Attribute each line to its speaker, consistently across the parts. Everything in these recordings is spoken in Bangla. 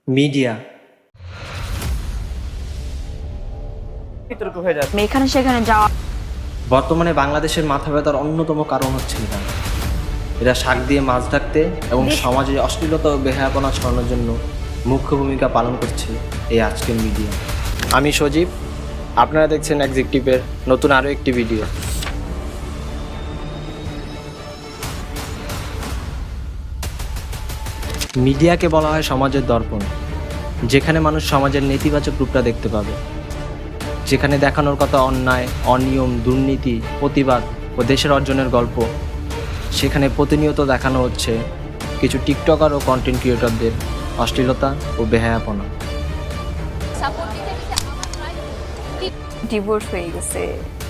Speaker 1: মিডিয়া
Speaker 2: বিতর্ক হয়ে যাচ্ছে।
Speaker 3: এখানে সেখানে যাওয়া
Speaker 1: বর্তমানে বাংলাদেশের মাথা ব্যথার অন্যতম কারণ হচ্ছে এরা শাক দিয়ে মাছ ঢাকতে এবং সমাজে অশ্লীলতা ও বেহায়াপনা ছড়ানোর জন্য মুখ্য ভূমিকা পালন করছে এই আজকের মিডিয়া। আমি সজীব, আপনারা দেখছেন এক্সিকিউটিভের নতুন আরও একটি ভিডিও। মিডিয়াকে বলা হয় সমাজের দর্পণ, যেখানে মানুষ সমাজের নেতিবাচক রূপটা দেখতে পাবে, যেখানে দেখানোর কথা অন্যায়, অনিয়ম, দুর্নীতি, প্রতিবাদ ও দেশের অর্জনের গল্প, সেখানে প্রতিনিয়ত দেখানো হচ্ছে কিছু টিকটকার ও কন্টেন্ট ক্রিয়েটরদের অশ্লীলতা ও বেহায়াপনা।
Speaker 3: ডিভোর্স হয়ে গেছে,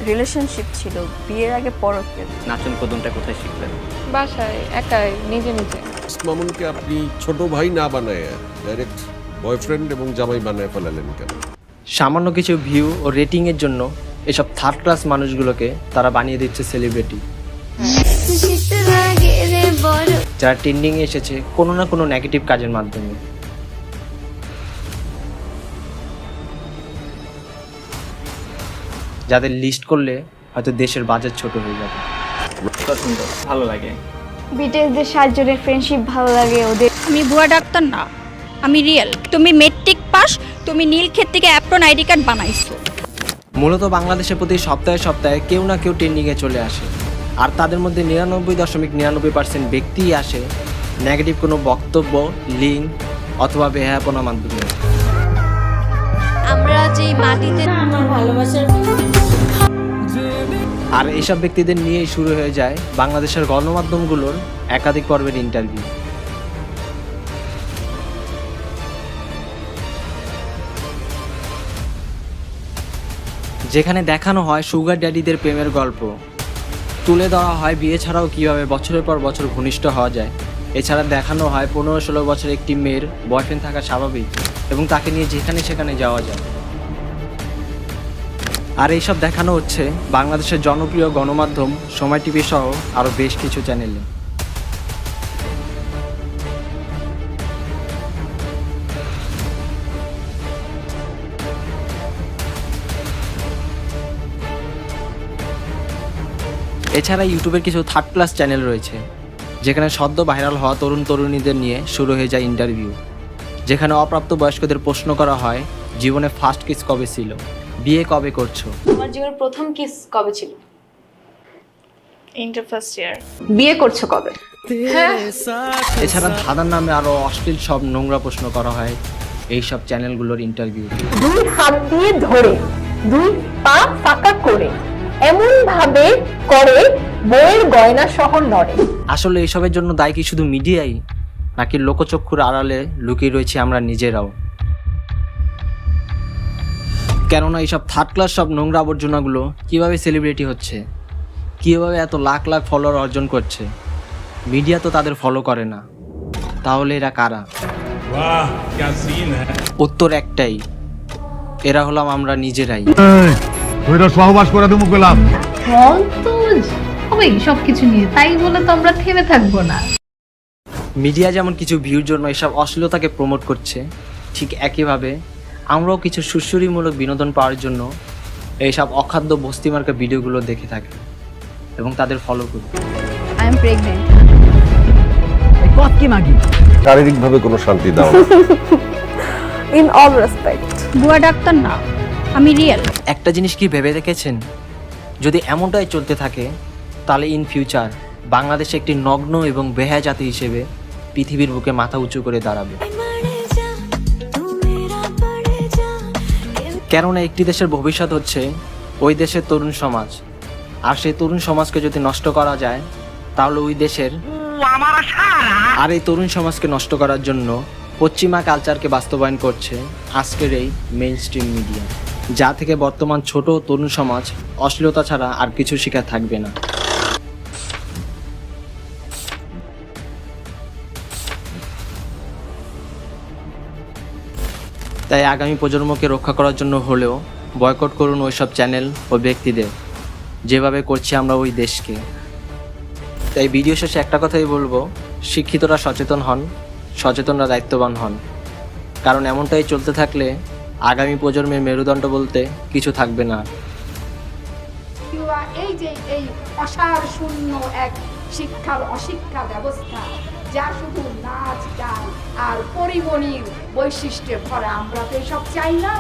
Speaker 3: রিলেশনশিপ ছিল, বিয়ের আগে পরকীয়া।
Speaker 2: নাচন কদমটা কোথায় শিখলেন?
Speaker 4: বাসায় একাই নিজে নিজে।
Speaker 5: মামুনকে আপনি ছোট ভাই না বানায় ডাইরেক্ট বয়ফ্রেন্ড এবং জামাই বানায় ফেলালেন কেন?
Speaker 1: সামান্য কিছু ভিউ ও রেটিংয়ের জন্য এসব থার্ড ক্লাস মানুষগুলোকে তারা বানিয়ে দিচ্ছে সেলিব্রিটি, যারা ট্রেন্ডিংয়ে এসেছে কোনো না কোনো নেগেটিভ কাজের মাধ্যমে। যাদের লিস্ট করলে হয়তো দেশের বাজেট ছোট হয়ে যাবে।
Speaker 2: পছন্দ, ভালো লাগে।
Speaker 3: বিটিএসদের 7 জনের ফ্রেন্ডশিপ ভালো লাগে ওদের।
Speaker 6: আমি ভুয়া ডাক্তার না, আমি রিয়েল। তুমি মেট্রিক পাস, তুমি নীলক্ষেত থেকে অ্যাপ্রন আইডি কার্ড বানাইছো।
Speaker 1: মূলত বাংলাদেশের প্রতি সপ্তাহে সপ্তাহে কেউ না কেউ ট্রেন্ডিংয়ে চলে আসে, আর তাদের মধ্যে 99.99% ব্যক্তিই আসে নেগেটিভ কোনো বক্তব্য, লিঙ্ক অথবা বেহায়াপনা মাধ্যমে।
Speaker 6: আমরা যে মাটিতে
Speaker 1: আর এইসব ব্যক্তিদের নিয়েই শুরু হয়ে যায় বাংলাদেশের গণমাধ্যমগুলোর একাধিক পর্বের ইন্টারভিউ। যেখানে দেখানো হয় সুগার ড্যাডিদের প্রেমের গল্প, তুলে ধরা হয় বিয়ে ছাড়াও কীভাবে বছরের পর বছর ঘনিষ্ঠ হওয়া যায়। এছাড়া দেখানো হয় 15-16 বছর একটি মেয়ের বয়ফ্রেন্ড থাকা স্বাভাবিক এবং তাকে নিয়ে যেখানে সেখানে যাওয়া যায়। আর এইসব দেখানো হচ্ছে বাংলাদেশের জনপ্রিয় গণমাধ্যম সময় টিভি সহ আরও বেশ কিছু চ্যানেলে। এছাড়া ইউটিউবের কিছু থার্ড ক্লাস চ্যানেল রয়েছে, যেখানে সদ্য ভাইরাল হওয়া তরুণ তরুণীদের নিয়ে শুরু হয়ে যায় ইন্টারভিউ, যেখানে অপ্রাপ্ত বয়স্কদের প্রশ্ন করা হয় জীবনে ফার্স্ট কিস কবে ছিল, বিয়ে কবে করছো।
Speaker 7: তোমার জীবনের প্রথম কিস কবে ছিল?
Speaker 4: Inter first year.
Speaker 7: বিয়ে করছো কবে?
Speaker 1: এছাড়া ধাঁধার নামে আরও অশ্লীল সব নোংরা প্রশ্ন করা হয় এইসব চ্যানেলগুলোর ইন্টারভিউ।
Speaker 7: 2 হাত দিয়ে ধরে 2 পা ফাঁকা করে এমন ভাবে করে বইয়ের গয়না সহ নড়ে।
Speaker 1: আসলে এইসবের জন্য দায়ী কি শুধু মিডিয়াই, নাকি লোকচক্ষুর আড়ালে লুকিয়ে রয়েছে আমরা নিজেরাও? কেননা এইসব থার্ড ক্লাস সব নোংরা আবর্জনাগুলো কীভাবে সেলিব্রিটি হচ্ছে, কীভাবে এত লাখ লাখ ফলোয়ার অর্জন করছে, মিডিয়া তো তাদের ফলো করে না, তাহলে এরা কারা? উত্তর একটাই, এরা হলাম আমরা নিজেরাই।
Speaker 8: সহবাস করে দেবো গোলাম।
Speaker 9: ট্রল তো হবেই সবকিছু নিয়ে, তাই বলে তো আমরা থেমে থাকবো না।
Speaker 1: মিডিয়া যেমন কিছু ভিউর জন্য এসব অশ্লীলতাকে প্রমোট করছে, ঠিক একইভাবে আমরাও কিছু সুশ্রীমূলক বিনোদন পাওয়ার জন্য এইসব অখাদ্য বস্তিমার্কা ভিডিওগুলো দেখে থাকি এবং তাদের ফলো করি।
Speaker 3: I am pregnant.
Speaker 5: শারীরিকভাবে কোনো শান্তি দাও না।
Speaker 3: In all respect.
Speaker 6: ভুয়া ডাক্তার না, আমি রিয়েল।
Speaker 1: একটা জিনিস কি ভেবে দেখেছেন, যদি এমনটাই চলতে থাকে তাহলে ইন ফিউচার বাংলাদেশ একটি নগ্ন এবং বেহায়া জাতি হিসেবে পৃথিবীর বুকে মাথা উঁচু করে দাঁড়াবে। কেননা একটি দেশের ভবিষ্যৎ হচ্ছে ওই দেশের তরুণ সমাজ, আর সেই তরুণ সমাজকে যদি নষ্ট করা যায় তাহলে ওই দেশের, আর এই তরুণ সমাজকে নষ্ট করার জন্য পশ্চিমা কালচারকে বাস্তবায়ন করছে আজকের এই মেইন স্ট্রিম মিডিয়া, যা থেকে বর্তমান ছোট তরুণ সমাজ অশ্লীলতা ছাড়া আর কিছু শিকার থাকবে না। তাই আগামী প্রজন্মকে রক্ষা করার জন্য হলেও বয়কট করুন ওইসব চ্যানেল ও ব্যক্তিদের, যেভাবে করছি আমরা ওই দেশকে। তাই ভিডিও শেষে একটা কথাই বলবো, শিক্ষিতরা সচেতন হন, সচেতনরা দায়িত্ববান হন, কারণ এমনটাই চলতে থাকলে আগামী প্রজন্মের মেরুদণ্ড বলতে কিছু থাকবে না।
Speaker 10: এই যে এই অসার শূন্য এক শিক্ষার অশিক্ষা ব্যবস্থা, যা শুধু নাচ গান আর পরিমণির বৈশিষ্ট্যে ভরা, আমরা তো এসব চাই না।